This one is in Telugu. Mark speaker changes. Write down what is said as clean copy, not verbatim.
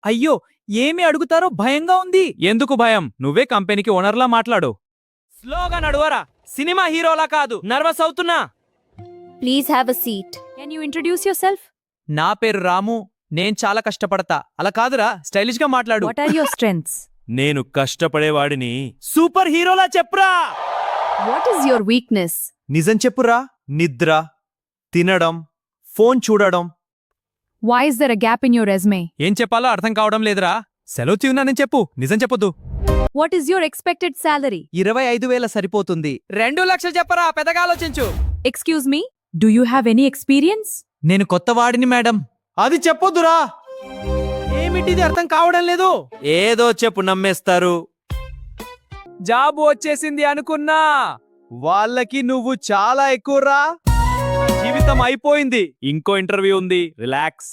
Speaker 1: అయ్యో, ఏమి అడుగుతారో భయంగా ఉంది. ఎందుకు భయం? నువ్వే కంపెనీకి ఓనర్లా మాట్లాడు. స్లోగా నడువరా, సినిమా హీరోలా కాదు. నర్వస్ అవుతున్నా.
Speaker 2: Please have a seat. Can you introduce yourself?
Speaker 1: నా పేరు రాము. నేను చాలా కష్టపడతా. అలా కాదురా, స్టైలిష్ గా మాట్లాడు.
Speaker 2: What are your strengths?
Speaker 1: నేను కష్టపడేవాడిని. సూపర్ హీరోలా చెప్పురా.
Speaker 2: What is your weakness?
Speaker 1: నిజం చెప్పురా. నిద్ర, తినడం, ఫోన్ చూడడం.
Speaker 2: Why is there a gap in your resume?
Speaker 1: ఏం చెప్పాలో అర్థం కావడం లేదురా. సెలవు తీన్నానని చెప్పు, నిజం చెప్పొద్దు.
Speaker 2: What is your expected salary?
Speaker 1: 25,000 సరిపోతుంది. 2 లక్షలు చెప్పరా, పెద్దగా ఆలోచించు.
Speaker 2: Excuse me, do you have any experience?
Speaker 1: నేను కొత్తవాడిని మేడం. అది చెప్పొద్దురా. ఏమిటిది అర్థం కావడం లేదు. ఏదో చెప్పు, నమ్మేస్తారు. జాబ్ వచ్చేసింది అనుకున్నా. వాళ్ళకి నువ్వు చాలా ఎక్కువరా. జీవితం అయిపోయింది. ఇంకో ఇంటర్వ్యూ ఉంది, రిలాక్స్.